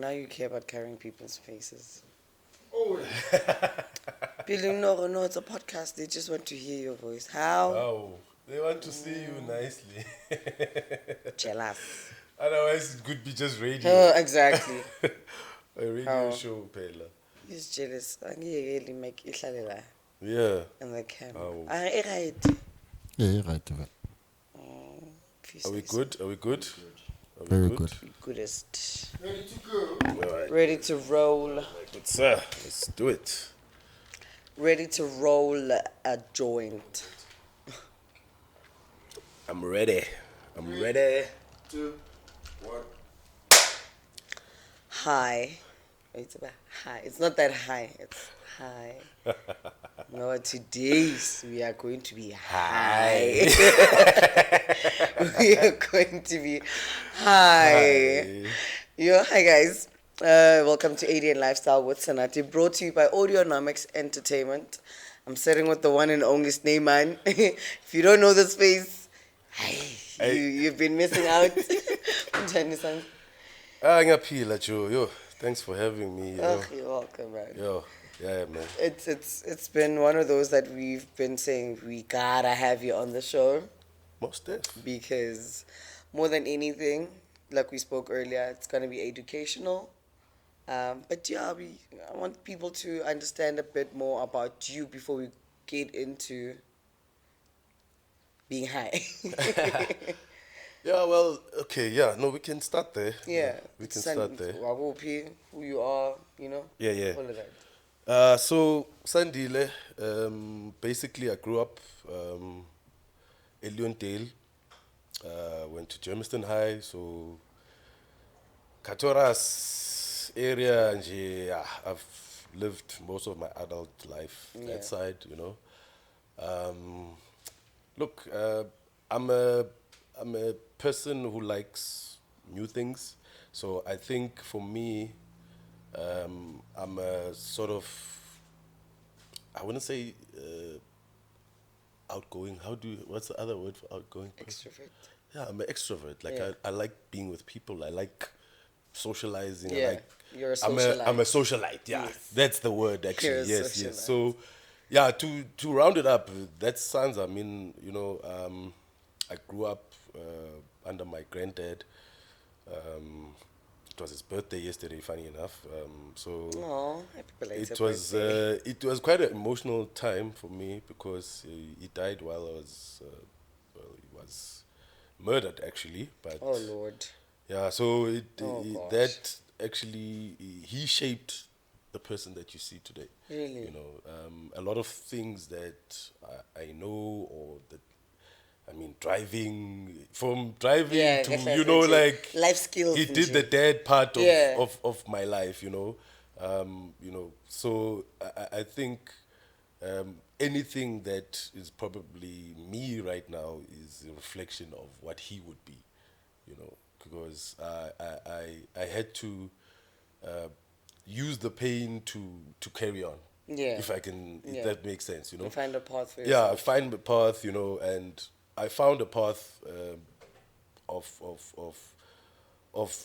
now you care about carrying people's faces. Oh, Billy, no, it's a podcast. They just want to hear your voice. How? oh, they want to see you nicely. Jealous. Otherwise, it could be just radio. Oh, exactly. A radio show, Pela. He's jealous. Angiyekeli make ihlale la Yeah. in the camera. Oh. Right. Yeah, you're right. Are we good? Are we good? Are we Very good. Goodest. Ready to go. All right. Ready to roll. Good, sir. Let's do it. Ready to roll a joint. I'm ready. I'm ready. 2, 1. High. It's about high. It's not that high. It's high. No, today we are going to be high. We are going to be high. Hi guys. Welcome to ADN Lifestyle with Sanati, brought to you by Audionomics Entertainment. I'm sitting with the one and only Stigma. If you don't know this face, you've been missing out. Ngiyaphila, Joe. Yo, thanks for having me. Oh, you're welcome, man. Yo, yeah, man. It's been one of those that we've been saying we gotta have you on the show. Most def. Because more than anything, like we spoke earlier, it's gonna be educational. But yeah, I want people to understand a bit more about you before we get into being high. Yeah, well, okay, yeah, no, we can start there. Yeah, we can start there. Who you are, Yeah. all of that. So, Sandile, basically I grew up in Leondale, went to Germiston High, so Katoras area, and yeah, I've lived most of my adult life that side, Look, I'm a person who likes new things, so I think for me, I'm a sort of, I wouldn't say outgoing. What's the other word for outgoing person? Extrovert. Yeah, I'm an extrovert. Like Yeah. I like being with people. I like socializing. Yeah, you're a I'm a socialite. Yeah, Yes. that's the word actually. You're a Yes. socialite. So, yeah, to round it up, that sounds. I mean, I grew up under my granddad. It was his birthday yesterday, funny enough. Oh, happy belated It was quite an emotional time for me because he died while he was murdered actually. But Oh Lord. yeah, so gosh. that actually he shaped the person that you see today. Really? A lot of things that I know, or that driving Yeah, to definitely. like Life skills He and did shit. the dad part Yeah. of my life, So I think anything that is probably me right now is a reflection of what he would be, because I had to use the pain to carry on. Yeah. If that makes sense, You find a path for Yeah, yourself. I find the path, and I found a path of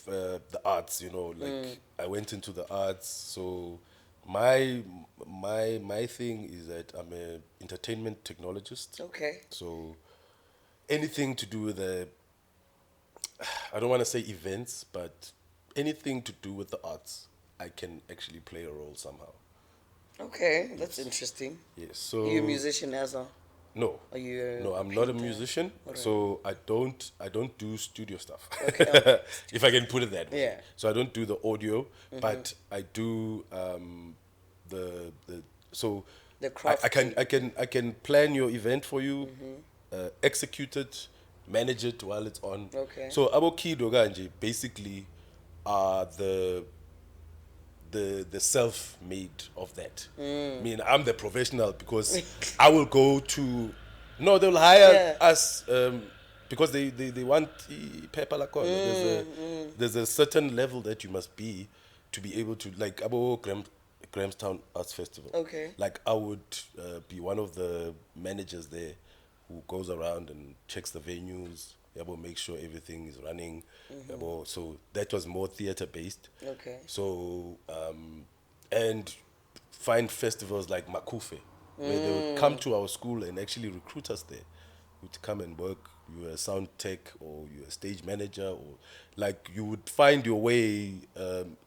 the arts, like I went into the arts. So my thing is that I'm an entertainment technologist. Okay. So anything to do with I don't want to say events, but anything to do with the arts, I can actually play a role somehow. Okay, that's interesting. Yes. So Are you a musician as well? No. Are you No, I'm not a painter? musician, Alright. so I don't do studio stuff. Okay. If I can put it that way. Yeah. So I don't do the audio, but I do so The craft. I can plan your event for you, execute it, manage it while it's on. Okay. So Abokido Ganje basically are the self-made of that. I mean, I'm the professional because I will go to. No, they'll hire us because they want paper like there's a certain level that you must be to be able to, like Abo Grahamstown Arts Festival. Okay. Like I would be one of the managers there who goes around and checks the venues, yabo, make sure everything is running. Yabo. So that was more theater based. Okay. So and find festivals like Makufe, where they would come to our school and actually recruit us there. Would come and work. You were a sound tech or you're a stage manager, or like you would find your way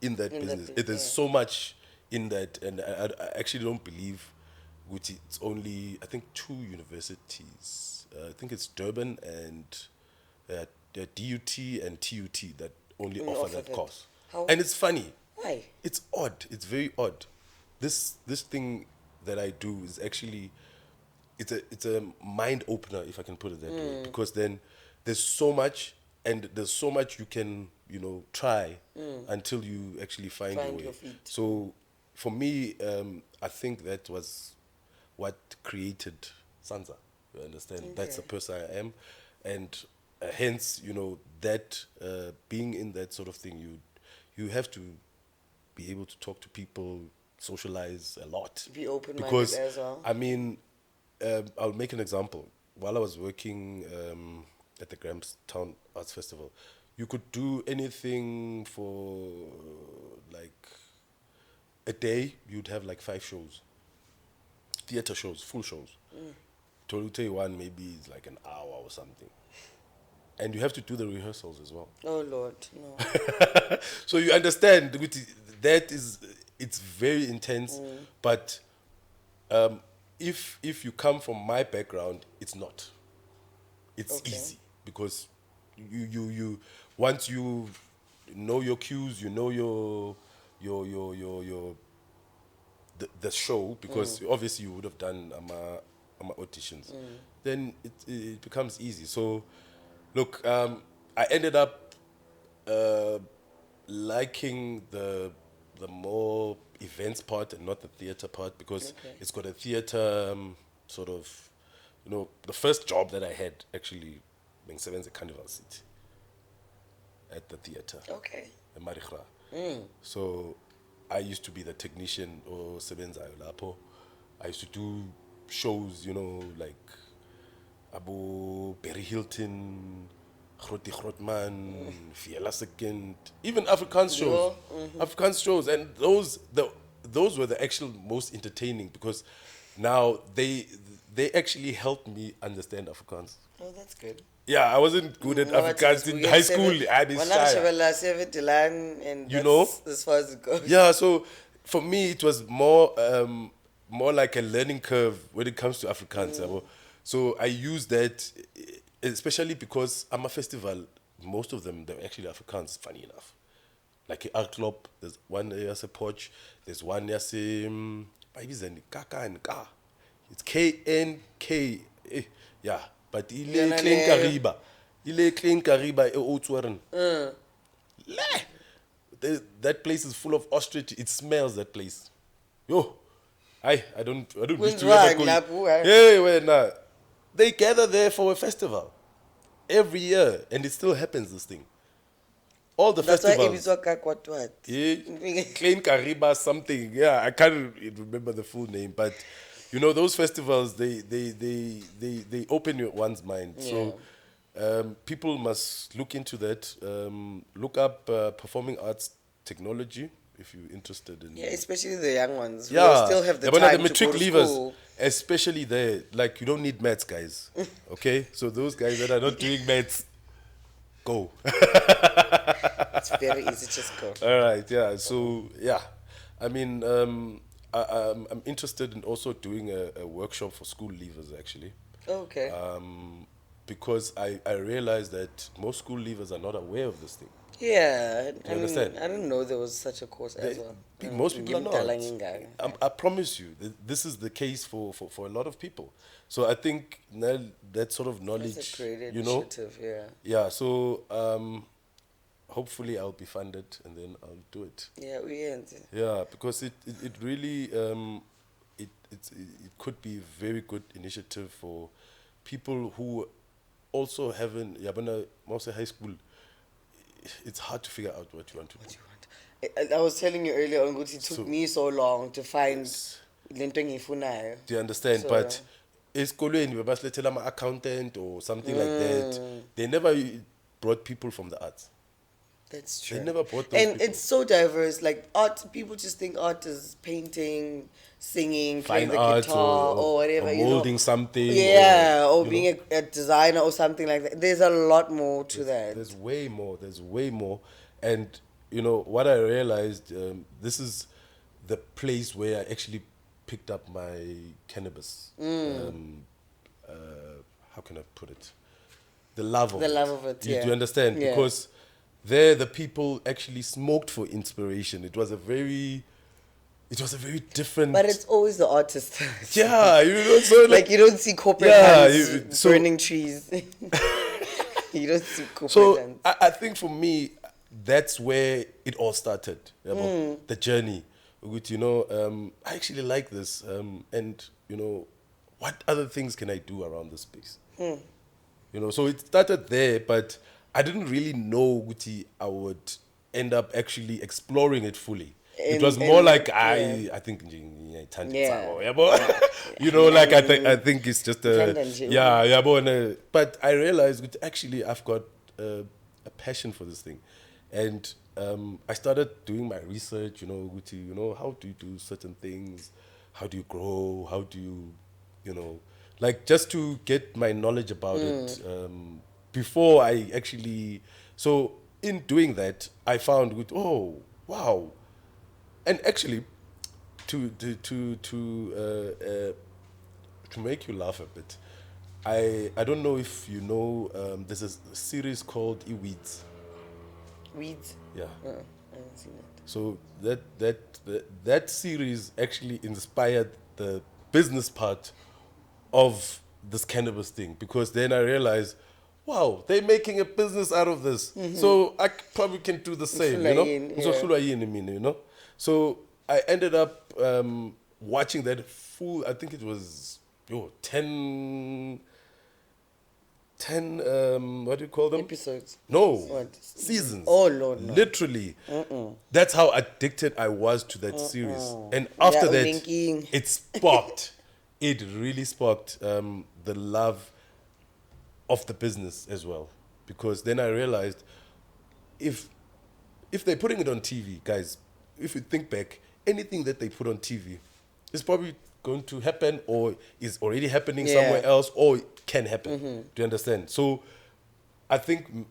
in that business. There's so much in that, and I actually don't believe which it's only, I think, two universities. I think it's Durban and the DUT and TUT that only offer that course. And it's funny. Why? It's odd. It's very odd. This thing that I do is actually, it's a mind opener, if I can put it that way, because then there's so much, and there's so much you can try until you actually find your way. Your feet. So for me, I think that was what created Sansa. You understand? Okay. That's the person I am, and hence that being in that sort of thing, you have to be able to talk to people, socialize a lot. Be open-minded because, as well. I mean, I'll make an example. While I was working at the Grahamstown Arts Festival, you could do anything for like a day. You'd have like 5 shows, theater shows, full shows. Tolute one maybe is like an hour or something. And you have to do the rehearsals as well. Oh Lord, no. So you understand that it's very intense. But if you come from my background, it's not. It's easy because you once you know your cues, you know the show, because obviously you would have done auditions. Then it becomes easy. So look, I ended up liking the more events part and not the theater part, because it's got a theater sort of, the first job that I had actually being at Carnival City at the theater. Okay. In Marichra. So I used to be the technician or sebenzayo lapho. I used to do shows, like Abu Barry Hilton, Groti Grotman, Fiela Second, even Afrikaans shows. Afrikaans shows, and those were the actual most entertaining, because now they actually helped me understand Afrikaans. Oh, that's good. Yeah, I wasn't good at Afrikaans in high school. I had as far as it goes. Yeah, so for me it was more like a learning curve when it comes to Afrikaans. So I use that, especially because I'm a festival. Most of them, they're actually Afrikaans, funny enough. Like Art Club, there's one as a Poch, there's one as a Kaka and Ka. It's KNK. Yeah, but ile Klein Kariba. Ile Klein Kariba e Oudtshoorn. That place is full of ostrich. It smells, that place. Yo, I don't wish to ever go. Hey, wait, nah. They gather there for a festival every year, and it still happens. This thing, all the festivals. That's why what? Klein Kariba something. Yeah, I can't remember the full name, but those festivals, they open one's mind. Yeah. So people must look into that. Look up performing arts technology if you're interested in. Yeah, especially the young ones. Yeah, who still have the the time matric to go to leavers, school. especially there. Like, you don't need maths, guys. Okay, so those guys that are not doing maths, go. It's very easy, just go. All right, yeah. So yeah, I mean, I'm interested in also doing a workshop for school leavers, actually. Okay. Because I realized that most school leavers are not aware of this thing. Yeah, Do you understand? I didn't know there was such a course as well. Most people are not. I promise you, this is the case for a lot of people. So I think that sort of knowledge, That's a great initiative, yeah. Yeah, so hopefully I'll be funded and then I'll do it. Yeah, we end. Yeah, because it really it could be a very good initiative for people who also haven't mostly high school. It's hard to figure out what you want to do. I was telling you earlier on, it took me so long to find. Do you understand? So, but esikolweni bebasilethela ama-accountant or something like that. They never brought people from the arts. That's true. They never brought those And people. it's so diverse. Like art, people just think art is painting, singing, playing Fine the art guitar, or whatever. or you know. molding something. Yeah, or you being know. a designer or something like that. There's a lot more to that. There's way more. There's way more. And, you know, what I realized, this is the place where I actually picked up my cannabis. How can I put it? The love of it. The love of it, Do yeah. you understand? Yeah. Because there the people actually smoked for inspiration. It was a very different... But it's always the artist. Yeah, you know, so Like you don't see corporate Yeah, hands so- burning trees. You don't see corporate So hands. I think for me, that's where it all started. The journey. With, you know, I actually like this. And, you know, what other things can I do around this space? You know, so it started there, but I didn't really know Guti I would end up actually exploring it fully. It was more like I think Yeah. you know, like I think it's just Tanda yeah, but I realized that actually I've got a passion for this thing, and I started doing my research. You know, Guti, you know, how do you do certain things? How do you grow? How do you, you know, like just to get my knowledge about it before I actually. So in doing that, I found with wow. And actually, to make you laugh a bit, I don't know if you know. There's a series called Weeds. Weeds. Yeah. I haven't seen it. So that series actually inspired the business part of this cannabis thing, because then I realized, wow, they're making a business out of this. So I probably can do the same, you know. You know. So I ended up watching that full, I think it was 10 what do you call them? Episodes. No. What? Seasons. Oh, Lord, no. Literally. That's how addicted I was to that series. And after Yeah, that, linking. it sparked. It really sparked the love of the business as well. Because then I realized if they're putting it on TV, guys, if you think back, anything that they put on TV is probably going to happen or is already happening somewhere else or can happen. Do you understand? So I think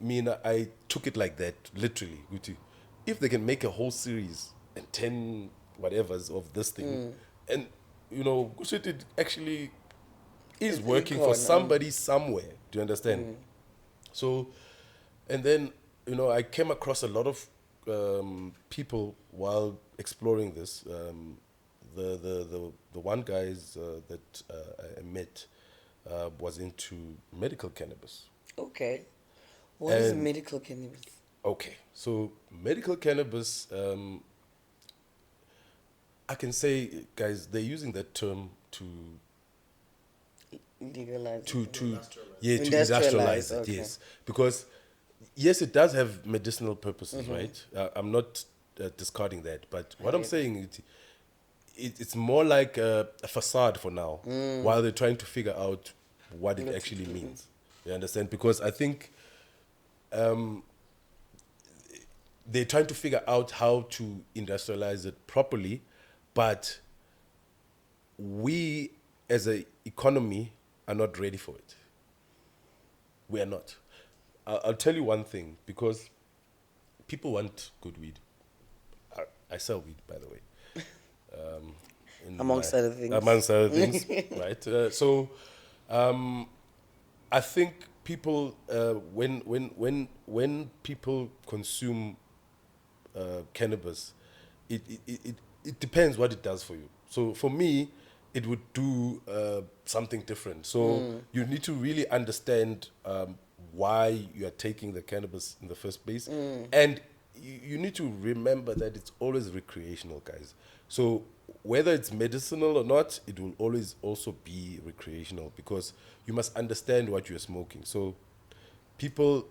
I took it like that, literally. Guti. If they can make a whole series and 10 whatevers of this thing, and, you know, it actually is working for somebody somewhere. Do you understand? So, and then, you know, I came across a lot of people while exploring this. The one guys that I met was into medical cannabis. Okay. What is medical cannabis? Okay, so medical cannabis, I can say, guys, they're using that term to Legalize. to industrialize it. Okay. Yes, because yes, it does have medicinal purposes, right? I'm not discarding that, but what I'm saying it's more like a facade for now, while they're trying to figure out what it actually means. You understand? Because I think they're trying to figure out how to industrialize it properly, but we as an economy are not ready for it. We are not. I'll tell you one thing, because people want good weed. I sell weed, by the way. Amongst other things. Amongst other things, right? So I think people, when people consume cannabis, it depends what it does for you. So for me, it would do something different. So you need to really understand why you are taking the cannabis in the first place. And you need to remember that it's always recreational, guys. So whether it's medicinal or not, it will always also be recreational, because you must understand what you're smoking. So people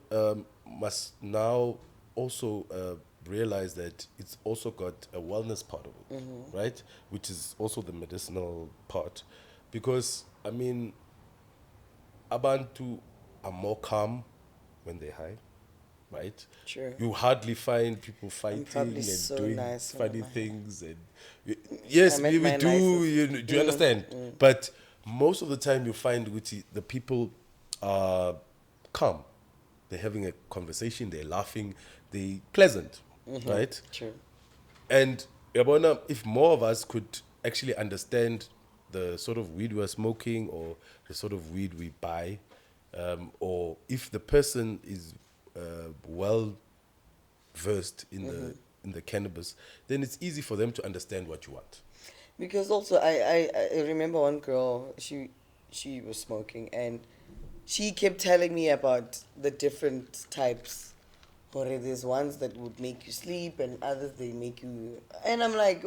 must now also realize that it's also got a wellness part of it, right? Which is also the medicinal part. Because, I mean, abantu are more calm when they're high, right? True. You hardly find people I'm fighting probably and so doing nice when funny I'm high. things, and I yes, met we my do. nicest. Do you understand? But most of the time, you find the people are calm. They're having a conversation. They're laughing. They're pleasant, right? True. And Yabona, if more of us could actually understand the sort of weed we're smoking or the sort of weed we buy, or if the person is well versed in the cannabis, then it's easy for them to understand what you want. Because also I remember one girl, she was smoking and she kept telling me about the different types. Or there's ones that would make you sleep and others they make you, and I'm like,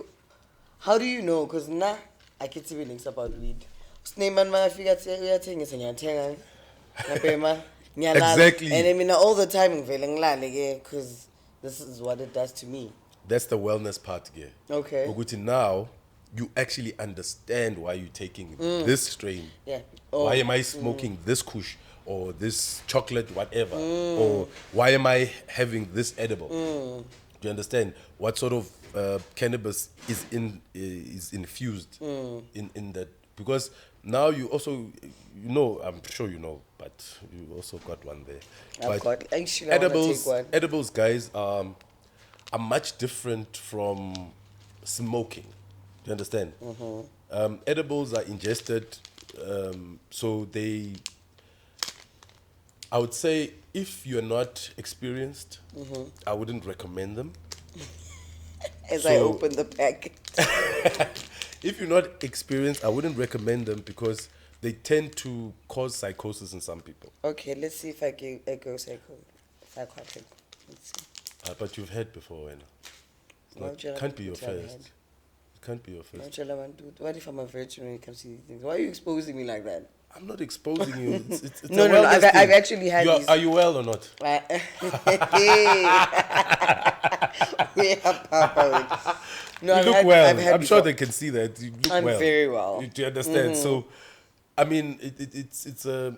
how do you know? Because I get feelings about weed. Sneeman makafika athi uyathengisa ngiyathenga ngiyabhema ngiyalala, and Exactly. I mean all the time ngivele ngilale ke because this is what it does to me. That's the wellness part here. Okay. Ukuthi now you actually understand why you're taking this strain. Yeah. Why Oh. am I smoking this kush or this chocolate, whatever? Or why am I having this edible? Do you understand what sort of cannabis is infused in that? Because now you also I'm sure you know, but you also got one there. I've But got, actually I want to take one. edibles, guys, are much different from smoking. Do you understand? Edibles are ingested, so I would say if you're not experienced, I wouldn't recommend them. As I So- open the packet. If you're not experienced, I wouldn't recommend them because they tend to cause psychosis in some people. Okay, let's see if I go psychotic. Let's see. But you've had before, and Why would you like can't to be your put your first. hand? It can't be your first. What if I'm a virgin when it comes to these things? Why are you exposing me like that? I'm not exposing you. It's No, a no, wellness I've thing. actually had these. Are you well or not? Yeah, Papa. No, You I've look had, well. I've had I'm sure before. they can see that. You look I'm well. very well. Do you understand? So, I mean, it's a.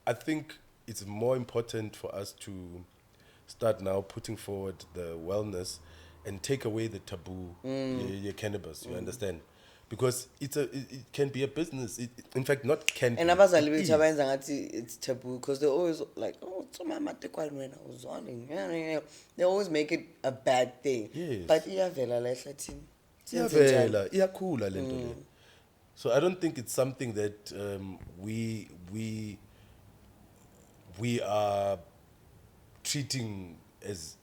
I think it's more important for us to start now putting forward the wellness and take away the taboo, your cannabis. You understand? Because it can be a business. In fact, not can. And be, abazali it bethu is. abenza ngathi it's taboo because they're always like, oh, it's my matekwani when I was on. They always make it a bad thing. Yes. But iyavela la ehlathini. Iyavela, iyakhula le nto le. So I don't think it's something that we are treating as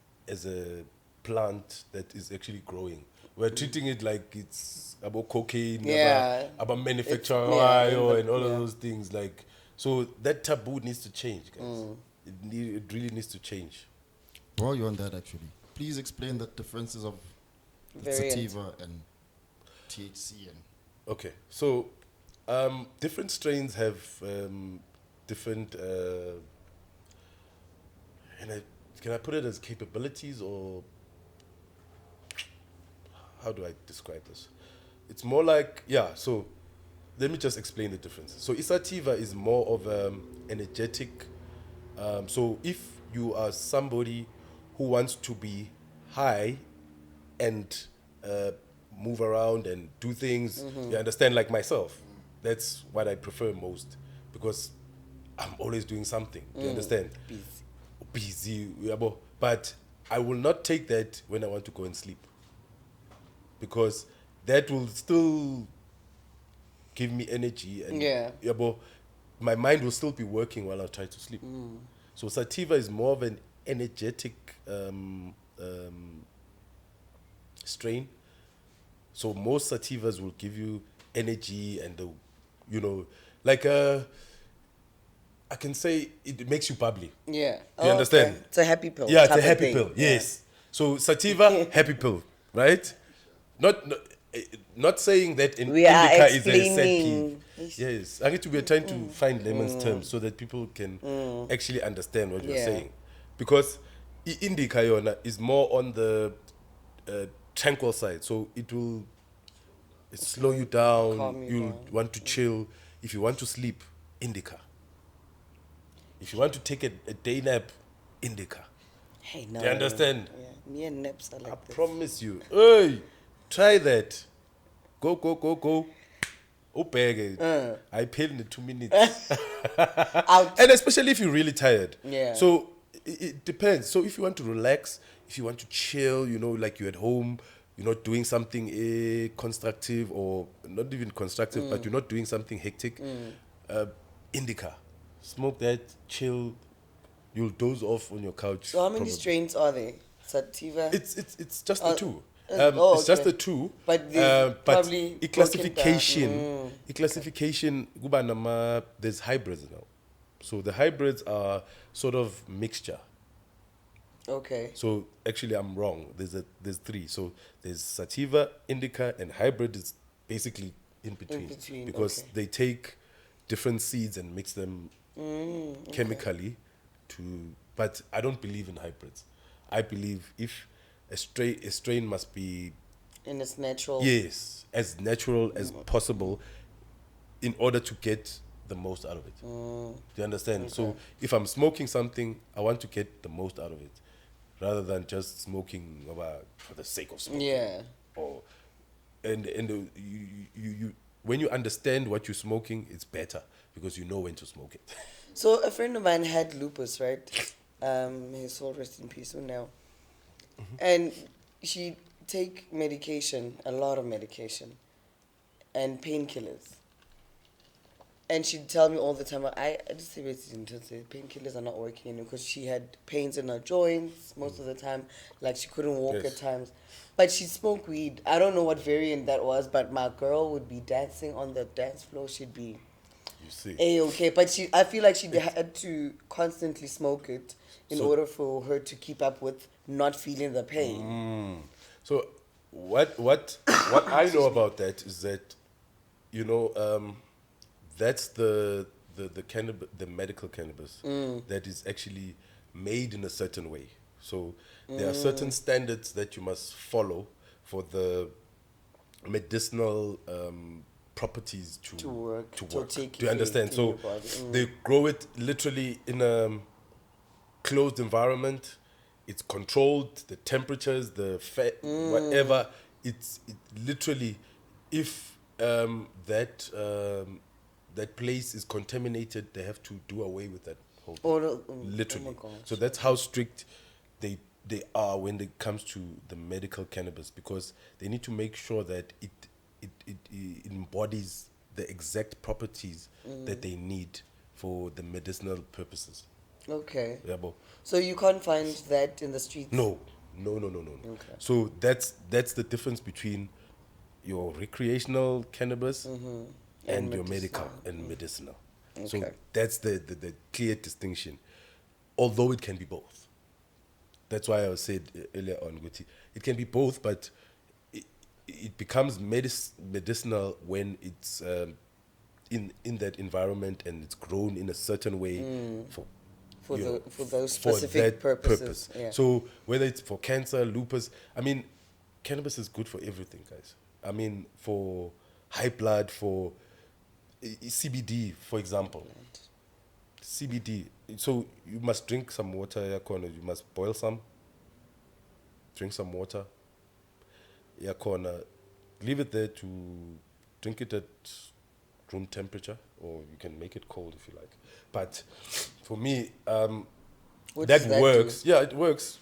a plant that is actually growing. We're treating it like it's about cocaine, Yeah. about manufacturing and all of those things. Like, so that taboo needs to change, guys. It really needs to change. While you're on that, actually, please explain the differences of Variant. sativa and THC. And Okay, so different strains have different. Can I put it as capabilities or how do I describe this? It's more like So let me just explain the differences. So sativa is more of energetic. So if you are somebody who wants to be high and move around and do things, you understand, like myself, that's what I prefer most because I'm always doing something. Do you understand? Busy. Yabo. But I will not take that when I want to go and sleep because that will still give me energy and yabo, my mind will still be working while I try to sleep. So sativa is more of an energetic strain. So most sativas will give you energy and like I can say it makes you bubbly. Yeah. Do you understand? It's a happy pill. Yeah, it's type a of happy thing. pill. Yes. So sativa, happy pill, right? Not saying that We are indica is a sad explaining. pill. Yes, I need to be trying to find layman's terms so that people can actually understand what you're saying, because indica yona is more on the tranquil side, so it will slow you down. Calm you You down. want to chill. If you want to sleep, indica. If you want to take a day nap, indica. Hey, no. Do you understand? Yeah. Me and Neps are I like this. promise you. Hey, try that. Go, go, go, go. Oh, bag. I paid in the 2 minutes. Out. And especially if you're really tired. Yeah. So it depends. So if you want to relax, if you want to chill, you know, like you're at home, you're not doing something constructive or not even constructive, but you're not doing something hectic, indica. Smoke that, chill. You'll doze off on your couch. So how many probably. strains are there? Sativa? It's just the two. oh, It's just okay. the two. But there's probably a broken classification. A classification. Kuba nama, there's hybrids now. So the hybrids are sort of mixture. Okay. So actually, I'm wrong. There's three. So there's sativa, indica, and hybrid is basically in between, because okay. they take different seeds and mix them chemically to. But I don't believe in hybrids. I believe if a strain must be In its natural. yes, as natural as possible, in order to get the most out of it. Do you understand? So if I'm smoking something, I want to get the most out of it, rather than just smoking for the sake of smoking. Yeah. Or you when you understand what you're smoking, it's better because you know when to smoke it. So a friend of mine had lupus, right? His soul rest in peace now. And she take medication, a lot of medication, and painkillers. And she'd tell me all the time, I just say painkillers are not working anymore, because she had pains in her joints most of the time, like she couldn't walk Yes. at times. But she smoked weed. I don't know what variant that was, but my girl would be dancing on the dance floor. She'd be You see. A-okay. But I feel like she had to constantly smoke it in order for her to keep up with not feeling the pain. So what I know about that is that, you know, that's the medical cannabis that is actually made in a certain way. So there are certain standards that you must follow for the medicinal properties to work, to work. take Do you understand? effect in So your body. they grow it literally in a closed environment. It's controlled, the temperatures, the fat, whatever. It literally, if that place is contaminated, they have to do away with that whole thing. Literally. Oh my gosh. So that's how strict they are when it comes to the medical cannabis, because they need to make sure that it embodies the exact properties that they need for the medicinal purposes. Okay. Yeah, but So you can't find that in the streets? no. Okay. So that's the difference between your recreational cannabis and your medical and medicinal. So Okay. that's the clear distinction. Although it can be both. That's why I said earlier on, Guti, it can be both, but it becomes medicinal when it's in that environment and it's grown in a certain way For those for specific that purposes. Yeah. So whether it's for cancer, lupus, I mean, cannabis is good for everything, guys. I mean, for high blood, for CBD, for example. CBD. So you must drink some water, you must boil some, drink some water, leave it there to drink it at room temperature, or you can make it cold if you like. But for me, What that does that works. do? Yeah, it works.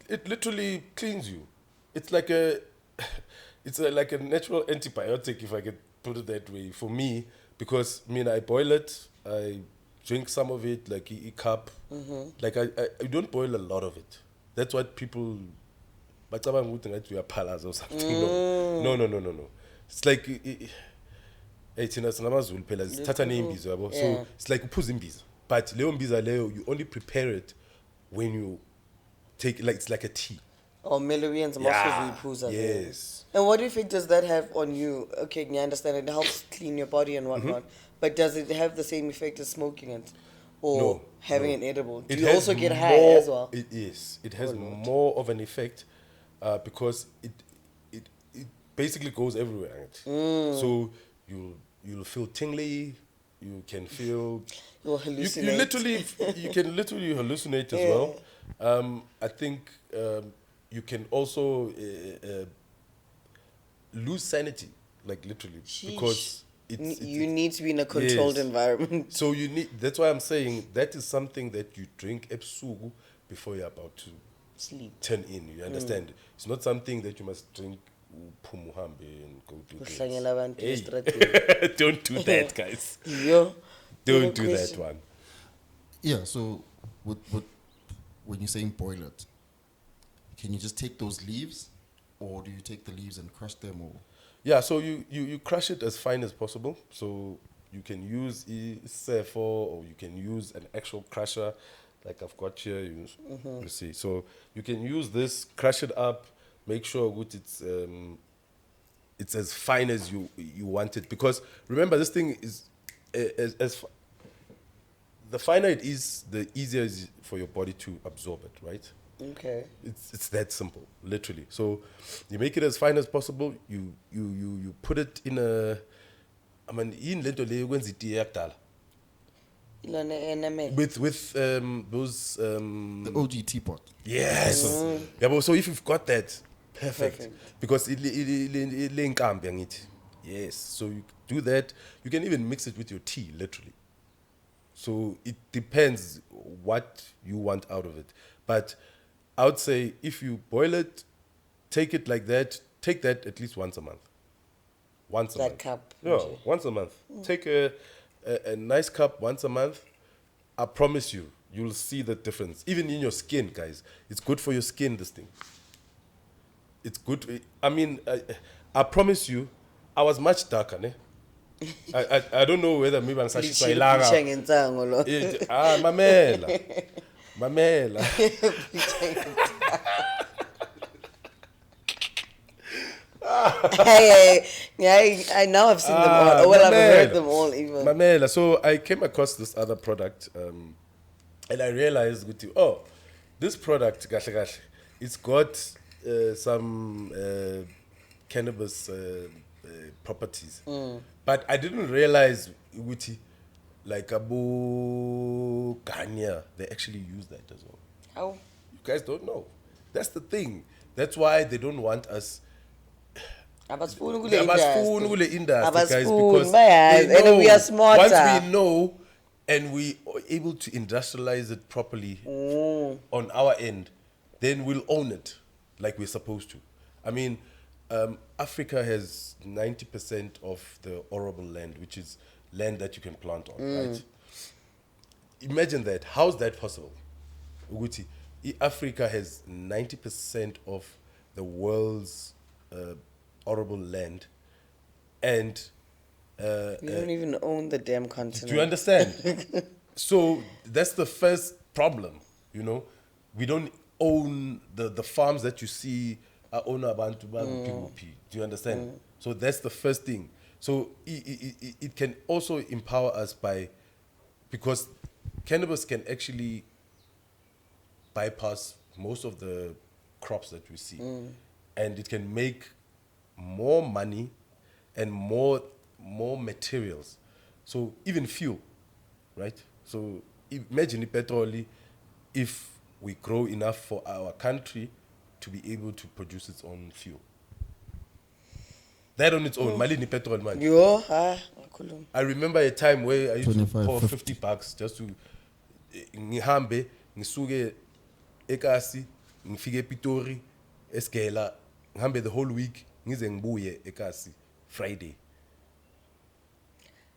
It literally cleans you. It's like like a natural antibiotic, if I could put it that way, for me, because I boil it, I drink some of it, like a cup. Like I don't boil a lot of it. That's what people, but you are palace or something. No. It's like thina sinamaZulu phela sithatha neembizo yabo. So it's like uphuza imbiza, but leyo mbiza leyo you only prepare it when you take, like, it's like a tea. Or millions of muscles. Yes. And what effect does that have on you? Okay, I understand it helps clean your body and whatnot, but does it have the same effect as smoking it? Or No, having no. an edible? Do It you has also get high more- as well? It has more of an effect because it basically goes everywhere. Right? So you'll feel tingly, You can feel. You'll You hallucinate. literally, you can literally hallucinate as well. I think you can also lose sanity, like literally, because you need to be in a controlled environment. So you need. That's why I'm saying that is something that you drink ebusuku before you're about to Sleep. turn in. You understand? It's not something that you must drink. And go do this. Hey. Don't do that, guys. Yo. Don't do that one. Yeah, so when you're saying boil it, can you just take those leaves, or do you take the leaves and crush them, or? Yeah, so you crush it as fine as possible. So you can use CFO, or you can use an actual crusher, like I've got here. You see, so you can use this, crush it up, make sure good it's as fine as you want it. Because remember, this thing is the finer it is, the easier it is for your body to absorb it, right? Okay. It's that simple, literally. So you make it as fine as possible. You put it in a. I mean, in lento le kwenza itiye yakudala. With those The OG teapot. Yes. Yeah, but so if you've got that, perfect. Because it inkambi angithi. Yes. So you do that. You can even mix it with your tea, literally. So it depends what you want out of it. But I would say if you boil it, take it like that. Take that at least once a month. Once a month. That cup. Yeah, once a month. Take a nice cup once a month. I promise you, you'll see the difference. Even in your skin, guys. It's good for your skin, this thing. It's good. I mean, I promise you, I was much darker, ne? I don't know whether maybe I'm such a Mamela. I now have seen them all. Well, I've heard them all even. Mamela. So I came across this other product, and I realized with you, oh, this product, it's got some cannabis properties. But I didn't realize with like Abu Kanya, they actually use that as well. How? You guys don't know. That's the thing. That's why they don't want us. Abasifuni They kule kule industry, guys, Abasifuni, because bayazi, they and know we are smarter. once we know and we are able to industrialize it properly on our end, then we'll own it like we're supposed to. I mean, Africa has 90% of the arable land, which is land that you can plant on, right? Imagine that. How's that possible? Uguti, Africa has 90% of the world's arable land, and we don't even own the damn continent. do you understand? So that's the first problem, you know. We don't own the farms that you see are owned by people. Do you understand? So that's the first thing. So it can also empower us because cannabis can actually bypass most of the crops that we see, and it can make more money and more materials. So even fuel, right? So imagine petrol if we grow enough for our country to be able to produce its own fuel. That on its own, malini petrol man. I remember a time where I used to pour 50 bucks just to ngihambe ngisuke eKasi ngifike ePitori eSigela ngihambe the whole week ngize ngibuye eKasi Friday.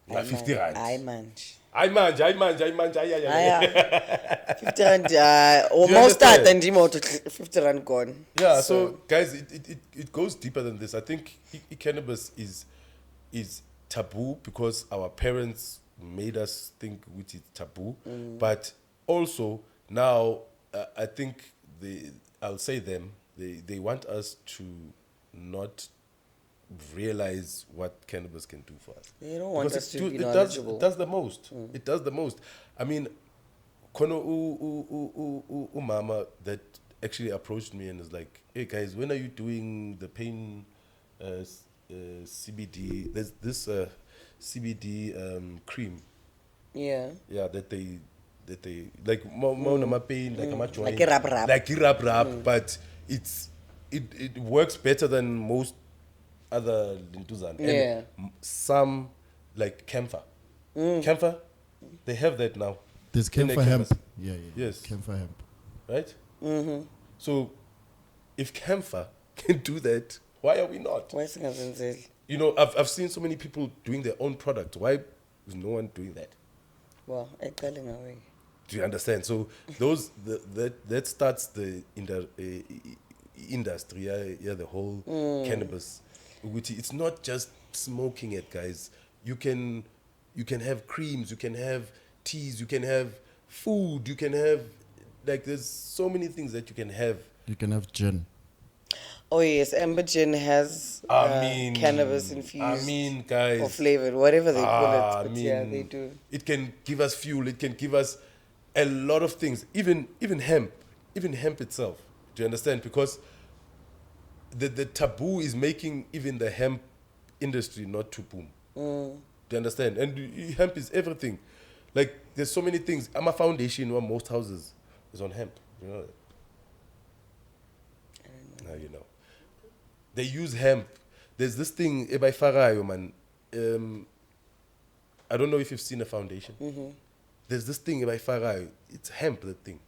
50 rand. Hayi manje. Hayi manje. 50 rand, almost start and 50 rand gone. Yeah, so guys, it goes deeper than this. I think cannabis is taboo because our parents made us think which is taboo. But also now, I think I'll say they want us to not realize what cannabis can do for us. They don't want us to be It knowledgeable. does the most. It does the most. I mean, kono mama that actually approached me and was like, "Hey guys, when are you doing the pain CBD? There's this CBD cream Yeah. Yeah, that they like more pain, like a joint, Like a rub-rub. like a rub, but it works better than most other lintuzan. Yeah. And some like camphor. Camphor, they have that now. There's in the camphor hemp. chemist. Yeah. Yes. Camphor hemp. Right? So if camphor can do that, why are we not? Why is it? You know, I've seen so many people doing their own product. Why is no one doing that? Well, I'm telling away. Do you understand? So that starts the industry, the whole cannabis. It's not just smoking it, guys. You can have creams, you can have teas, you can have food, you can have there's so many things that you can have. You can have gin. Oh yes, Amber Gin has cannabis infused guys, or flavored, whatever they call it. But yeah, they do. It can give us fuel. It can give us a lot of things. Even hemp itself. Do you understand? Because the taboo is making even the hemp industry not to boom. Do you understand? And hemp is everything. Like there's so many things. I'm a foundation where most houses is on hemp. You know that? Now you know. They use hemp. There's this thing, by Farayo, man. I don't know if you've seen a foundation. There's this thing by Farayo. It's hemp, that thing.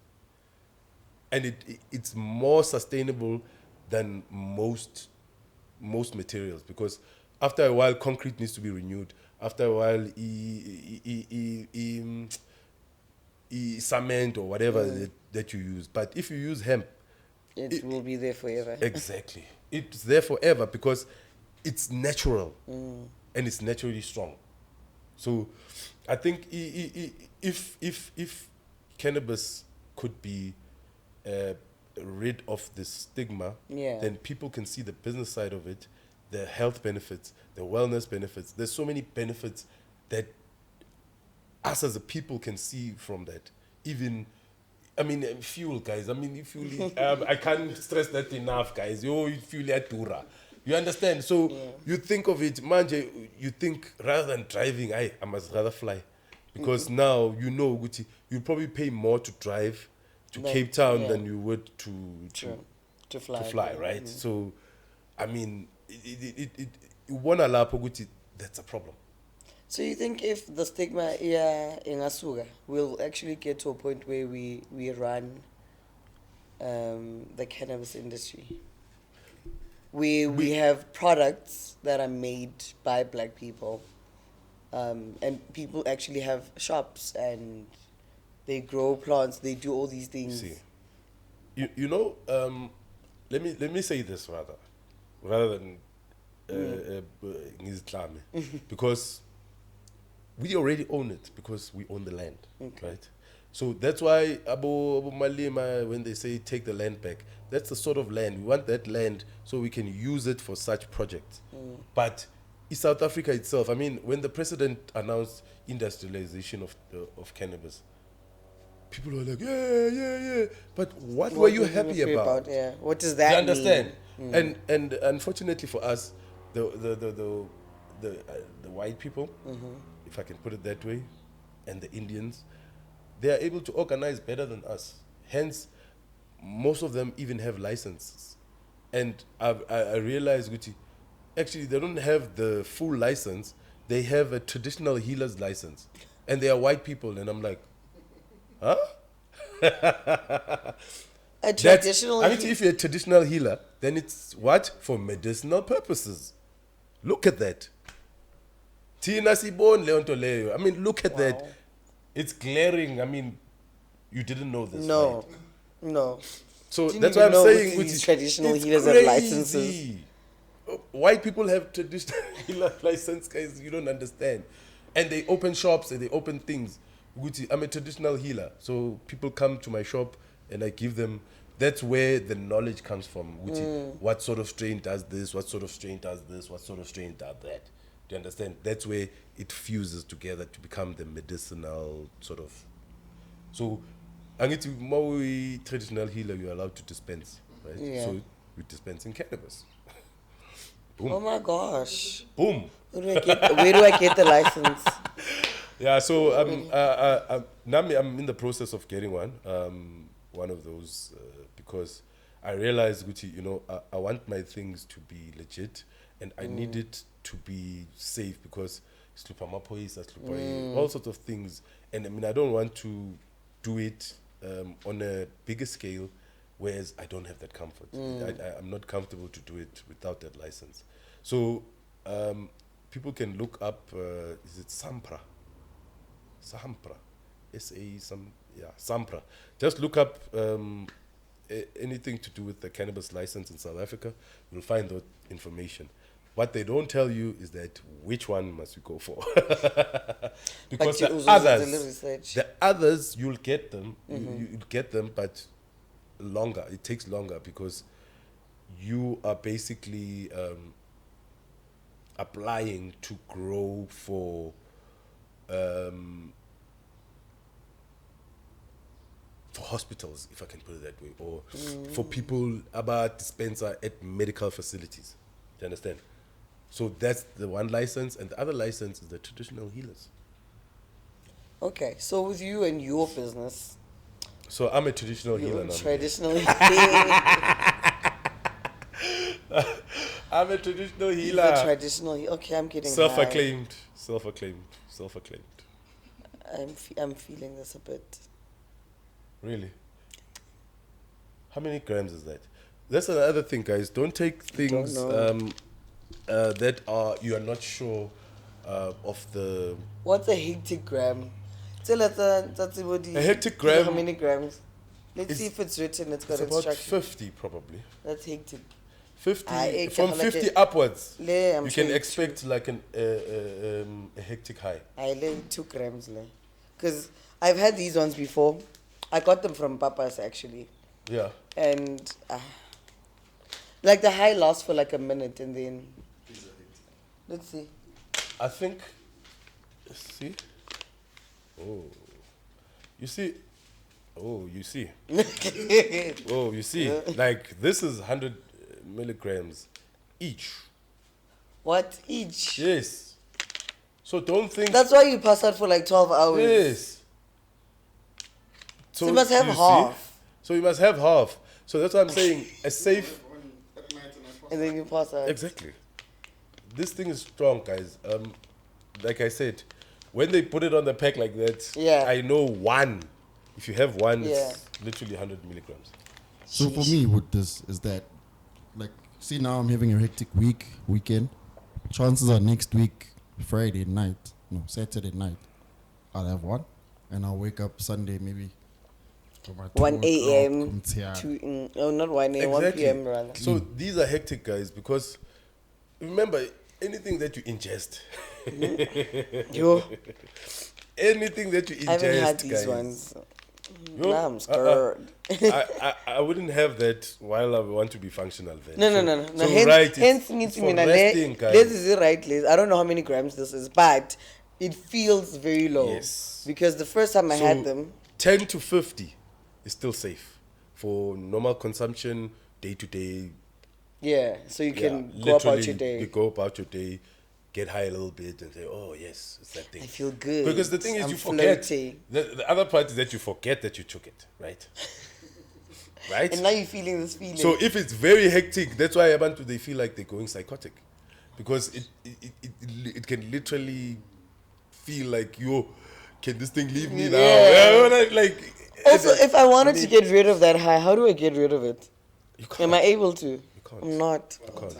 And it's more sustainable than most materials, because after a while, concrete needs to be renewed. After a while, cement or whatever that you use. But if you use hemp, it will be there forever. Exactly. It's there forever because it's natural and it's naturally strong. So I think if cannabis could be rid of the stigma, then people can see the business side of it, the health benefits, the wellness benefits. There's so many benefits that us as a people can see from that. Even fuel, guys. Fuel. I can't stress that enough, guys. Fuel at Dura. You understand? So you think of it, manje. You think rather than driving, I must rather fly, because now you know, Gucci, you probably pay more to drive to Cape Town than you would to fly, right? So, it wanna la Gucci. That's a problem. So you think if the stigma in Asuga will actually get to a point where we run the cannabis industry? We have products that are made by black people, and people actually have shops and they grow plants, they do all these things. See, you know, let me say this rather than because we already own it, because we own the land, right? So that's why Abu Malima, when they say take the land back, that's the sort of land. We want that land so we can use it for such projects. But in South Africa itself, when the president announced industrialization of cannabis, people were like, yeah. But what were you happy about? Yeah. What does that You understand? mean? And unfortunately for us, the white people, if I can put it that way, and the Indians, they are able to organize better than us. Hence, most of them even have licenses. And I realized, Gucci, actually they don't have the full license. They have a traditional healer's license. And they are white people. And I'm like, huh? A traditional if you're a traditional healer, then it's what? For medicinal purposes. Look at that. Tina Sibon Leonto Leo. Look at that. It's glaring. You didn't know this. No. Right? No. So Didn't that's even why I'm know saying these traditional it's healers crazy. have licenses. White people have traditional healer license, guys. You don't understand. And they open shops and they open things. I'm a traditional healer. So people come to my shop and I give them. That's where the knowledge comes from. What sort of strain does this? What sort of strain does this? What sort of strain does that? Do you understand? That's where it fuses together to become the medicinal sort of. So, more traditional healer, you're allowed to dispense, right? Yeah. So, we dispense in cannabis. Boom. Oh my gosh. Boom. Where do I get the license? Yeah, so now I'm in the process of getting one of those because I realized, Gucci, I want my things to be legit, and I need it to be safe because all sorts of things, and I mean I don't want to do it on a bigger scale, whereas I don't have that comfort. I'm not comfortable to do it without that license. So people can look up. Is it Sampra? Sampra, Sampra. Just look up anything to do with the cannabis license in South Africa. You'll find that information. What they don't tell you is that which one must you go for. Because the others you'll get them, you'll get them, but longer. It takes longer because you are basically applying to grow for hospitals, if I can put it that way, or for people about dispenser at medical facilities. Do you understand? So that's the one license, and the other license is the traditional healers. Okay, so with you and your business, so I'm a traditional healer now. Traditional I'm a traditional healer. Okay, I'm getting self-acclaimed. I'm feeling this a bit. Really? How many grams is that? That's another thing, guys. Don't take things that you are not sure of the. What's a hectic gram? Tell us a hectic gram. How many grams? Let's see if it's written. It's got about instruction. 50 probably. That's hectic. 50 from 50 upwards. You can expect like a hectic high. I lay 2 grams, because I've had these ones before. I got them from Papa's actually. Yeah. And like the high lasts for like a minute, and then let's see. I think. See. Oh. You see. Oh, you see. Oh, you see. Like this is 100 milligrams each. What? Each? Yes. So don't think. That's why you pass out for like 12 hours. Yes. So you must have half. So you must have half. So that's what I'm saying. A safe. And then you pass out. Exactly. This thing is strong, guys. Like I said, when they put it on the pack like that, I know one. If you have one, it's literally 100 milligrams. So for me, with this is that, like, see now I'm having a hectic weekend. Chances are next week, Saturday night, I'll have one, and I'll wake up Sunday maybe. 1 a.m. Not 1 a.m. 1 p.m. rather. So these are hectic, guys, because remember, anything that you ingest, anything that you ingest, I haven't had these guys, ones. Now I'm scared. I wouldn't have that while I want to be functional. Then. No. So hence needs me. This is it, right, Liz? I don't know how many grams this is, but it feels very low. Yes. Because the first time I had them, 10 to 50 is still safe for normal consumption, day to day. Yeah, so you can go about your day. You go about your day, get high a little bit, and say, "Oh yes, it's that thing." I feel good. Because the thing is, I'm you forget. floating. The other part is that you forget that you took it, right? Right. And now you're feeling this feeling. So if it's very hectic, that's why they feel like they're going psychotic, because it can literally feel like, yo, can this thing leave me now? Yeah. Like. Also, if I wanted to get rid of that high, how do I get rid of it? You can't. Am I able to? You can't. I'm not. You can't.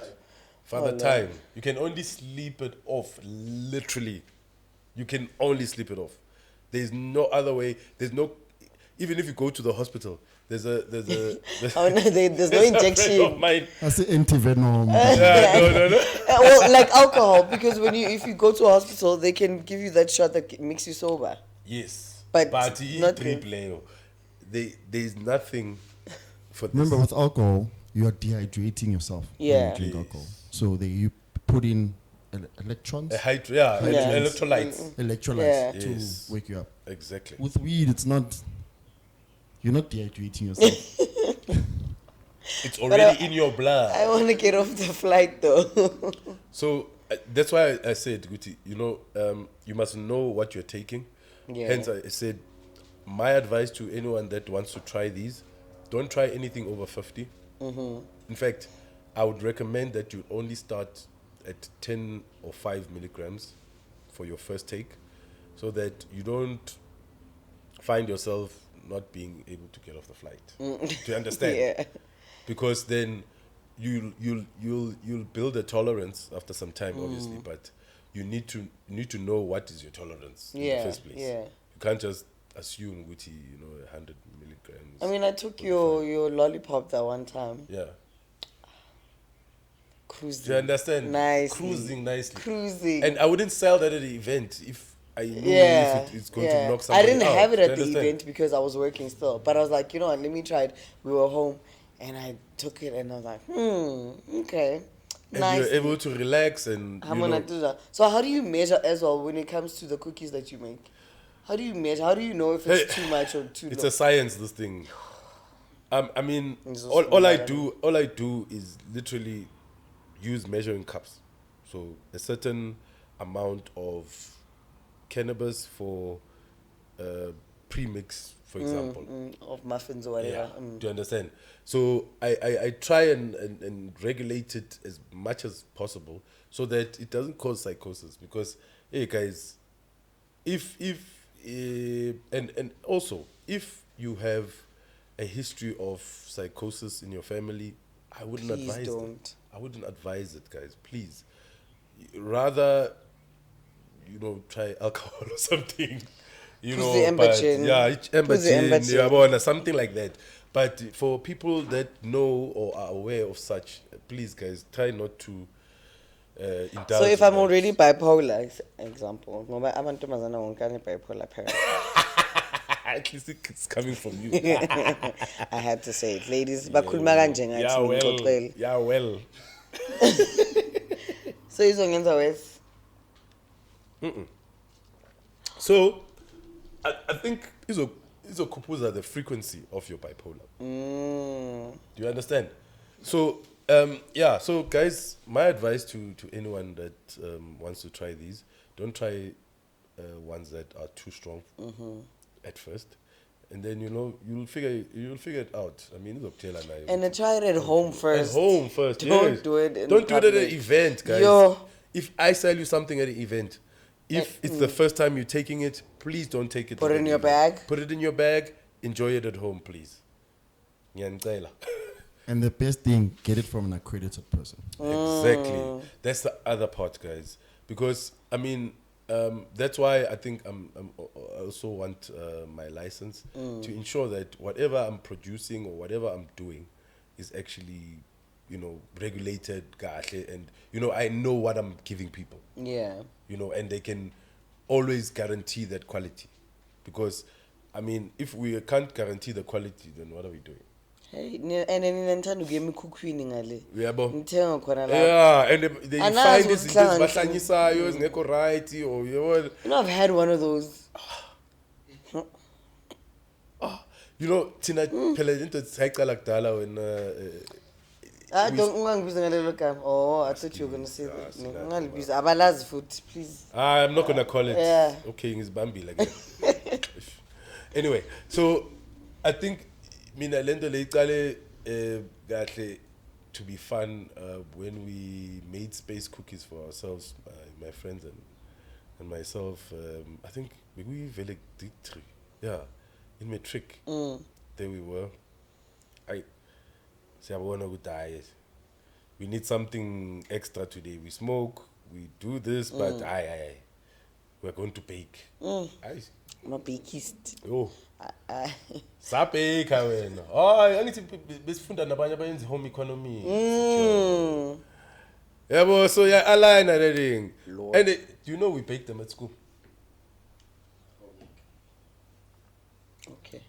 Father time. You can only sleep it off. Literally, you can only sleep it off. There's no other way. There's no. Even if you go to the hospital, there's no injection. That's the antivenom. No. Well, like alcohol, because if you go to a hospital, they can give you that shot that makes you sober. Yes. But not there's nothing for this. Remember, with alcohol, you are dehydrating yourself when you drink alcohol. So you put in electrons. Electrolytes. Electrolytes to wake you up. Exactly. With weed, it's not. You're not dehydrating yourself. It's already in your blood. I want to get off the flight though. So That's why I said, Guti, you must know what you're taking. Yeah. Hence, I said, my advice to anyone that wants to try these, don't try anything over 50. In fact, I would recommend that you only start at 10 or 5 milligrams for your first take, so that you don't find yourself not being able to get off the flight. Do you understand? Yeah. Because then you'll build a tolerance after some time, obviously, but you need to know what is your tolerance in the Yeah, first place. yeah. You can't just assume Gucci, 100 milligrams. I mean, I took your lollipop that one time. Yeah. Cruising. Do you understand? Nicely. Cruising nicely. Cruising. And I wouldn't sell that at the event if I knew Yeah, if it's going yeah. to knock I somebody didn't out. have it Do you at the understand? event because I was working still. But I was like, you know what, let me try it. We were home and I took it and I was like, okay. And Nice. you're able to relax and, I'm gonna do that. So how do you measure as well when it comes to the cookies that you make? How do you measure? How do you know if it's too much or too it's low? a science, this thing. I mean, It's also all I environment. do is literally use measuring cups. So a certain amount of cannabis for premix, for example. Of muffins or whatever. Yeah. Do you understand? So I try and regulate it as much as possible so that it doesn't cause psychosis. Because, hey guys, if and also if you have a history of psychosis in your family, I wouldn't Please advise don't. it. I wouldn't advise it, guys. Please, rather, try alcohol or something. Pussy amber But gin. yeah, amber Pussy amber gin, gin. yeah, bona, something like that. But for people that know or are aware of such, please, guys, try not to indulge. So if in I'm that. already bipolar, example, ngoba amantombazana wonke bipolar parent. At least it's coming from you. I had to say it, ladies. Bakhuluma kanje ngathi Yeah, well. ngixoxele. Yeah, well. So izongenza worse. So, I think izokhuphuza the frequency of your bipolar. Do you understand? So, so guys, my advice to anyone that wants to try these, don't try ones that are too strong at first. And then you'll figure it out. I mean, it's And try it at home first. At home first. Don't yes. do it in Don't do it at an public. event, guys. Yo. If I sell you something at an event, if it's the first time you're taking it, please don't take it. Put at it in an your event. bag. Put it in your bag. Enjoy it at home, please. Ngiyanicela. And the best thing, get it from an accredited person. Exactly. That's the other part, guys. Because I mean, that's why I think I also want my license to ensure that whatever I'm producing or whatever I'm doing is actually, regulated, kahle, and I know what I'm giving people. Yeah. And they can always guarantee that quality. Because I mean, if we can't guarantee the quality, then what are we doing? Hey, and then ngithanda ukuya emikhukhwini ngale. Uyabo? Ngithenga khona la. Yeah, and they Anazi find izinto ukuthi ezibahlanyisayo ezingekho right or You know, I've had one of those. thina phela into sayicala kudala when Don't ungangibiza ngalelo gama. Oh, I thought you were going to say that. Ungalibiza abalazi futhi, please. I'm not gonna call it. Yeah. Okay, ngizibambile again. Anyway, so I think mina lento leyiqale kahle to be fun when we made space cookies for ourselves, my friends and myself. I think we valedictory. Yeah, in matric. There we were. We need something extra today. We smoke, we do this, but we're going to bake. I'm a bakist. Oh. Sabeka wena. Hayi angithi besifunda nabanye abayenza home economy. Yabo, so yeah, align that thing. And do we baked them at school? Okay.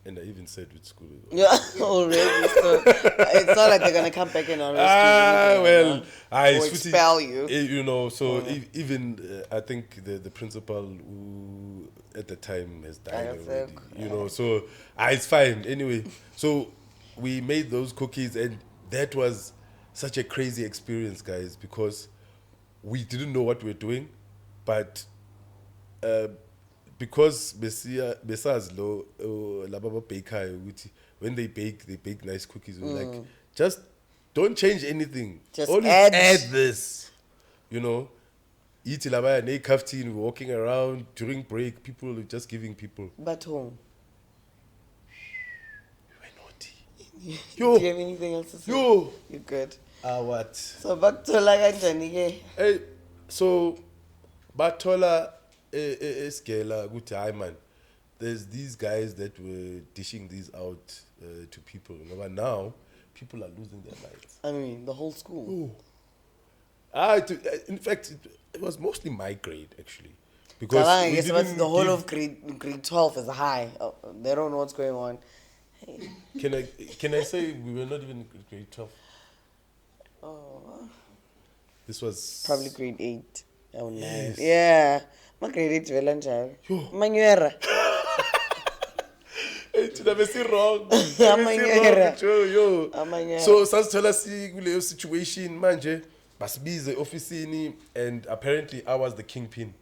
And I even said which school it was. Yeah, already. So it's not like they're gonna come back and arrest you. Or expel you. So even I think the principal who at the time has died already. So it's fine. Anyway, so we made those cookies and that was such a crazy experience, guys, because we didn't know what we were doing, but because besaz lo laba baker ukuthi when they bake nice cookies. We're like, just don't change anything. Just only add this, you know. Eat labaya ne kaftin, walking around during break. People were just giving people. But home. We were naughty. Do you have anything else to say? Yo. You're good. What? So back to Laganjani. Hey, so Batola Skela, good time, man. There's these guys that were dishing these out to people. But now, people are losing their minds. I mean, the whole school. In fact, it was mostly my grade, actually. Because I we guess didn't the whole give- of grade 12 is high. Oh, they don't know what's going on. Hey. Can I say we were not even in grade 12? Oh, This was... probably grade 8 or 9. Yes. Yeah. My grade 8 velanjani. Yo. Manyera. It's wrong. Amanyera. Yo. Amanyera. So sasithola sikuleyo situation manje basibize ofisini, and apparently I was the kingpin.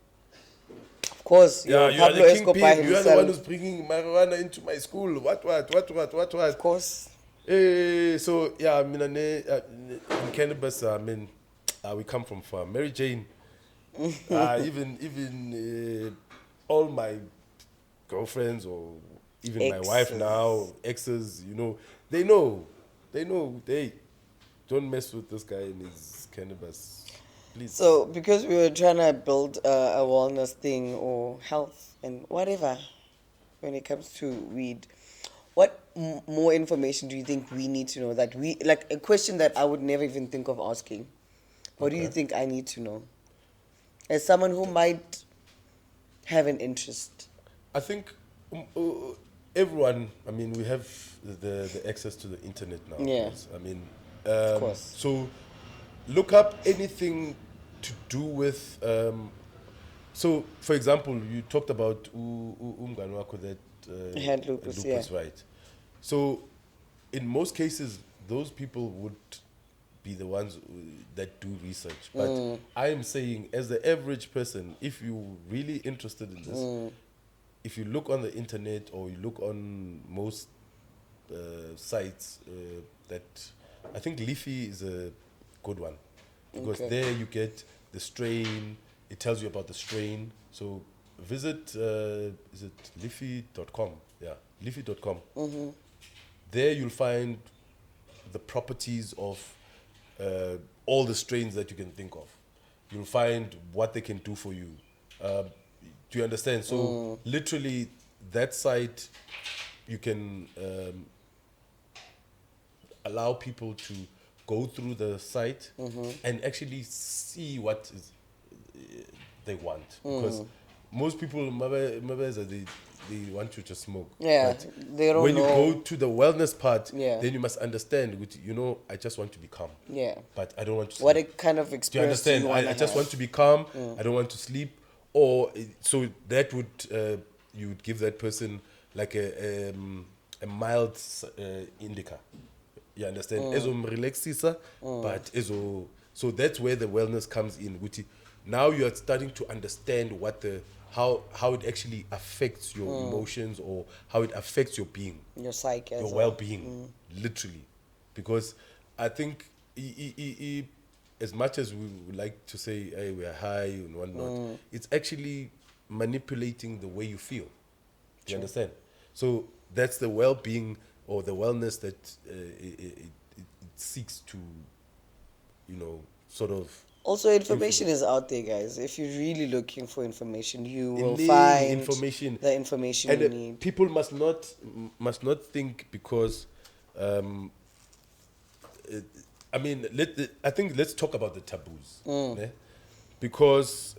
Of course. Yeah, you are Pablo the Escobar kingpin. You are the himself. one who's bringing marijuana into my school. What? Of course. So yeah, I mean, in cannabis, I mean, we come from far. Mary Jane, even all my girlfriends, or even my wife Exes. now, exes, you know, they don't mess with this guy and his cannabis, please. So, because we were trying to build a wellness thing or health and whatever when it comes to weed, what more information do you think we need to know that we, like a question that I would never even think of asking? What do you think I need to know? As someone who might have an interest. I think everyone, I mean, we have the access to the internet now. Yeah. I mean, Of course. so look up anything to do with, so for example, you talked about umngani wakho that Had lupus, yeah. right? So in most cases, those people would be the ones that do research. But I am saying, as the average person, if you're really interested in this, if you look on the internet or you look on most sites, that I think Leafy is a good one, because Okay. there you get the strain. It tells you about the strain. So visit is it leafy.com? Yeah, leafy.com. There you'll find the properties of all the strains that you can think of. You'll find what they can do for you. Do you understand? So literally, that site, you can allow people to go through the site and actually see what is, they want. Because most people, they want to just smoke. Yeah, But they don't when know. you go to the wellness part, Yeah. then you must understand, you know, I just want to be calm. Yeah. But I don't want to What sleep. kind of Do you experience do understand? you want I just want to be calm. I don't want to sleep. Or so that would you would give that person like a mild indica. You understand? Relaxisa, but so that's where the wellness comes in. Now you are starting to understand what how it actually affects your emotions, or how it affects your being, your psyche as your well. well-being, literally. Because I think as much as we would like to say, hey, we are high and whatnot, it's actually manipulating the way you feel. Do you understand? So that's the well-being or the wellness that it seeks to, you know, sort of. Also, information is out there, guys. If you're really looking for information, you will Indeed, find information. the information And you need. people must not think because. I mean, I think let's talk about the taboos, né? Because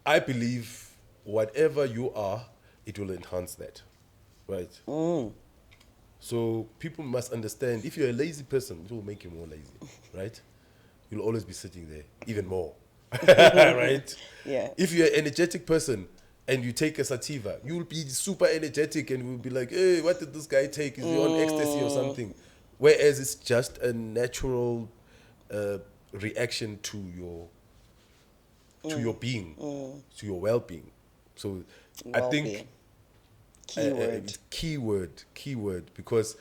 I believe whatever you are, it will enhance that, right? So people must understand, if you're a lazy person, it will make you more lazy, right? You'll always be sitting there, even more, right? Yeah. If you're an energetic person and you take a sativa, you'll be super energetic and we'll be like, hey, what did this guy take? Is he on ecstasy or something? Whereas it's just a natural reaction to your being, to your well-being. So I think keyword, because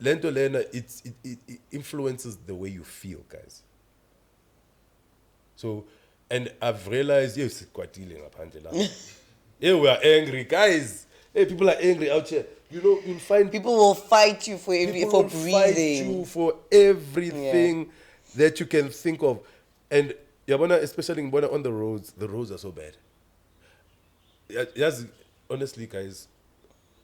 lento lena, it influences the way you feel, guys. So, and I've realized, yes, yeah, we are angry, guys. Hey, people are angry out here. You know, you'll find people will fight you for people will fight breathing. you for everything that you can think of. And yabona, especially on the roads are so bad. Yes, honestly, guys,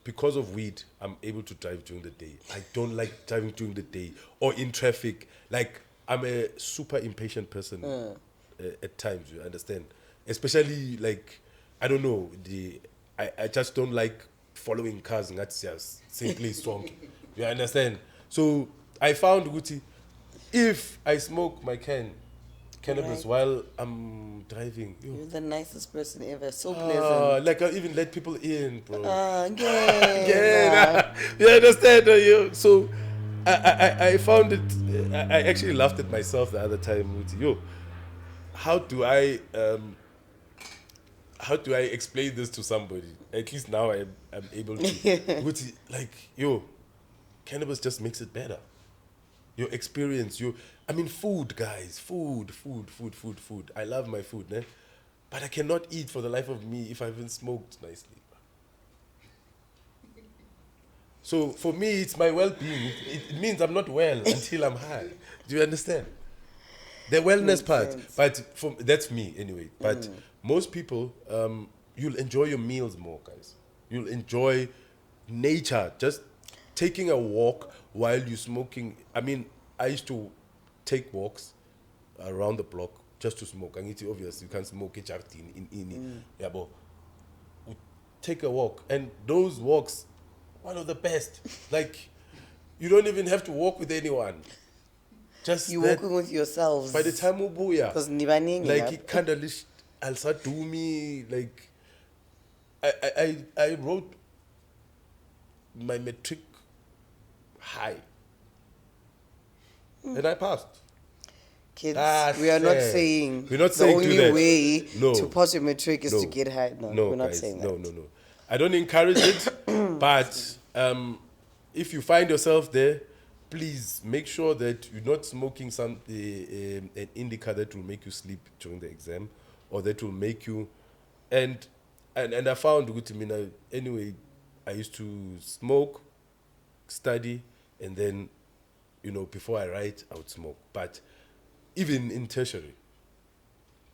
because of weed, I'm able to drive during the day. I don't like driving during the day or in traffic. Like, I'm a super impatient person at times, you understand? Especially, like, I don't know, I just don't like following cars, and that's just simply song. You understand? So, I found, Guti, if I smoke my cannabis while I'm driving. You're the nicest person ever. So pleasant. Like I even let people in, bro. Yeah. You understand? So I found it. I actually laughed at myself the other time. With how do I explain this to somebody? At least now I'm able to. With cannabis just makes it better. Your experience, food, guys, food. I love my food, né? But I cannot eat for the life of me if I haven't smoked nicely. So for me, it's my well-being. It means I'm not well until I'm high. Do you understand? The wellness part, but that's me anyway. But most people, you'll enjoy your meals more, guys. You'll enjoy nature, just taking a walk while you're smoking. I used to take walks around the block just to smoke. And it's obvious you can't smoke in yeah, but take a walk, and those walks, one of the best. Like, you don't even have to walk with anyone. Just you're walking with yourselves. By the time ubuya, like it kind of also do me like I wrote my metric high and I passed. Kids, we are not saying the only way to pass your metric is to get high. No, we're not saying that. No. I don't encourage it, but if you find yourself there, please make sure that you're not smoking an indica that will make you sleep during the exam, or that will make you. And I found good. Anyway, I used to smoke, study, and then, before I write, I would smoke. But even in tertiary,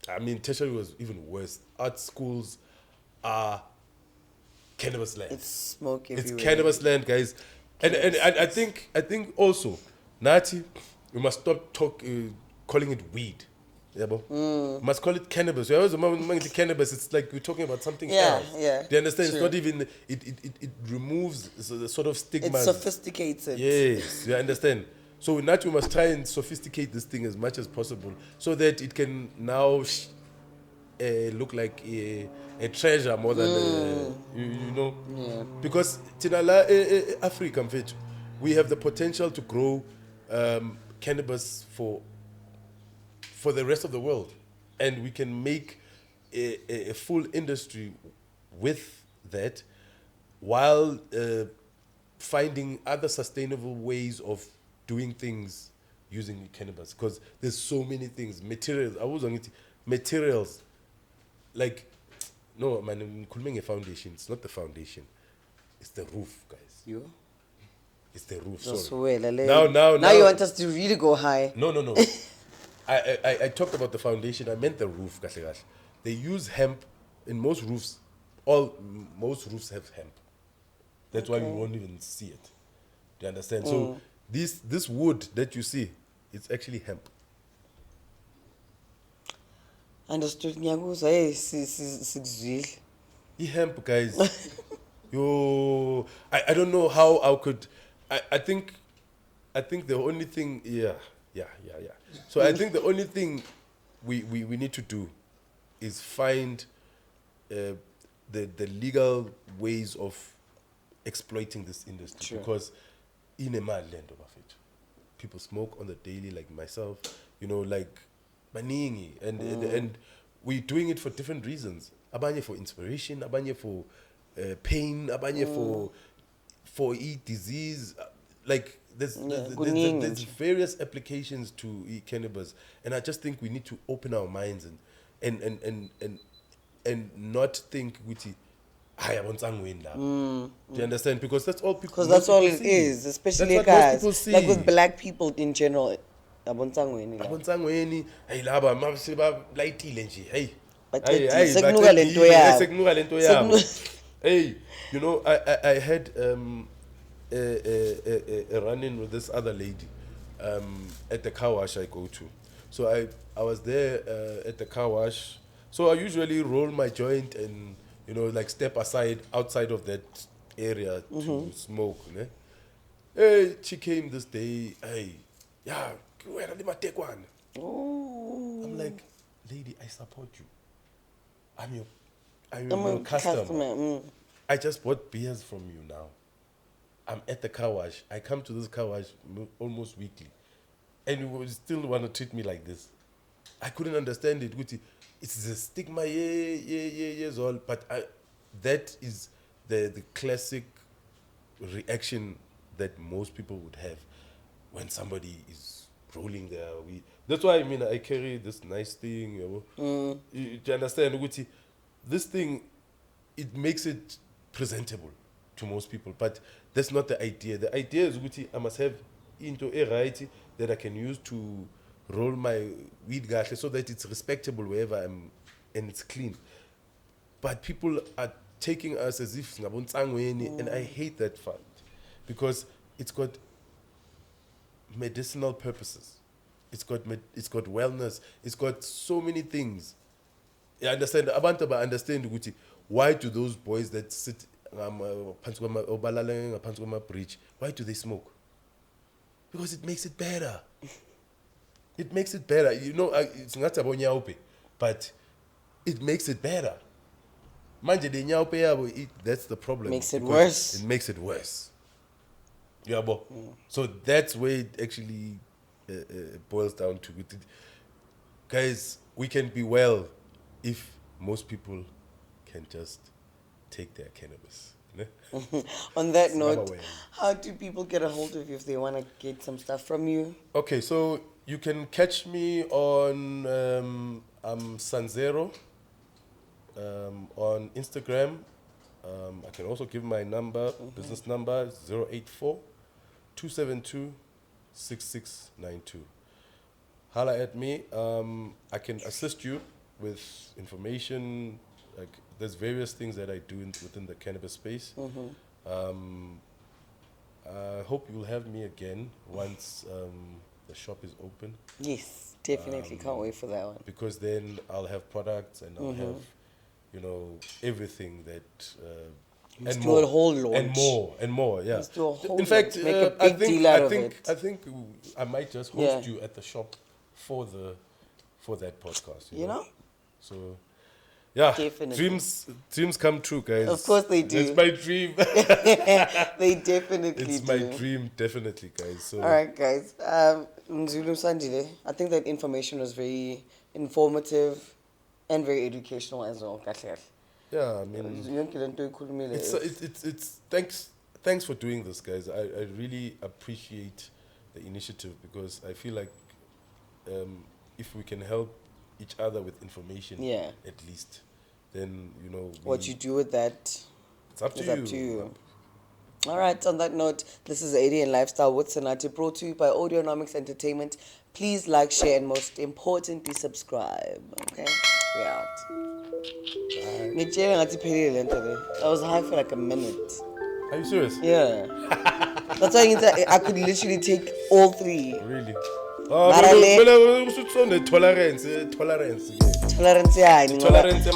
tertiary was even worse. Art schools are cannabis land. It's smoke everywhere. It's cannabis land, guys. And I think also, Nati, we must stop calling it weed. Yeah, we must call it cannabis. We always remember cannabis. It's like we're talking about something else. Yeah. Do you understand? True. It's not even. It removes the sort of stigma. It's sophisticated. Yes, you understand. So Nati, we must try and sophisticate this thing as much as possible, so that it can now look like a treasure more than Yeah. Because Tinala Africa, we have the potential to grow cannabis for the rest of the world, and we can make a full industry with that, while finding other sustainable ways of doing things using cannabis. Because there's so many things, materials. Like, no, man, I'm calling a foundation. It's not the foundation. It's the roof, guys. It's the roof. Sorry. Now you want us to really go high. No. I talked about the foundation. I meant the roof. They use hemp in most roofs. Most roofs have hemp. That's why we won't even see it. Do you understand? So this wood that you see, it's actually hemp. Understood. Hemp, guys. I don't know how I could. I think the only thing. Yeah. So I think the only thing we need to do is find the legal ways of exploiting this industry. Sure. Because in a mad land of it, people smoke on the daily, like myself. you know, like baningi, and we're doing it for different reasons. Abanye for inspiration, abanye for pain, abanye for disease. Like there's various applications to cannabis, and I just think we need to open our minds and not think witty. I want Do you understand? Because that's all people. Because that's all it see. is, especially That's what most people guys. see. Like with black people in general. Abontangweni. Abonsangweni, hey laba mabisiba lightile nje. Hey. Sekunuka lento yabo. Sekunuka lento yabo. Hey, you know, I had a run-in with this other lady at the car wash I go to. So I was there at the car wash. So I usually roll my joint and, you know, like step aside outside of that area to smoke. Ne? Hey, she came this day. Hey, yeah, where are they take one? I'm like, lady, I support you. I'm your customer. I just bought beers from you now. I'm at the car wash. I come to this car wash almost weekly. And you would still want to treat me like this. I couldn't understand it. It's a stigma, years old. But that is the classic reaction that most people would have when somebody is rolling their weed. That's why I carry this nice thing. You know? You understand? This thing, it makes it presentable to most people, but that's not the idea. The idea is I must have into a variety that I can use to roll my weed gash so that it's respectable wherever I'm and it's clean. But people are taking us as if and I hate that fact because it's got medicinal purposes. It's got wellness. It's got so many things. You understand? Abantu ba understand ukuthi why do those boys that sit bridge, why do they smoke? Because it makes it better. It makes it better. You know, it's not about nyaupe, but it makes it better. Manje de nyaupe yabo, that's the problem. Makes it worse. It makes it worse. Yeah, so that's where it actually boils down to. Guys, we can be well if most people can just take their cannabis. On that note, how do people get a hold of you if they want to get some stuff from you? Okay, so you can catch me on Sanzero on Instagram. I can also give my number, business number 084-272-6692. Holla at me. I can assist you with information. Like there's various things that I do within the cannabis space. I hope you'll have me again once the shop is open. Yes, definitely. Can't wait for that one. Because then I'll have products and I'll have, you know, everything that Let's do a whole launch. And more, yeah. Let's do a whole In fact, launch. Make a big deal out of it. I think I might just host you at the shop for that podcast. You know? So, yeah, definitely. dreams come true, guys. Of course they do. It's my dream. They definitely It's my dream, definitely, guys. So, all right, guys. Mzulu Sandile, I think that information was very informative and very educational as well. yeah, I mean, it's thanks for doing this, guys. I really appreciate the initiative because I feel like if we can help each other with information, at least, then you know what you do with that. It's up to you. All right. On that note, this is ADN Lifestyle with Sanati, brought to you by Audionomics Entertainment. Please like, share, and most importantly, subscribe. Okay, we out. I was high for like a minute. Are you serious? Yeah. That's why I could literally take all three. Really? Tolerance. Tolerance, yeah. Tolerance.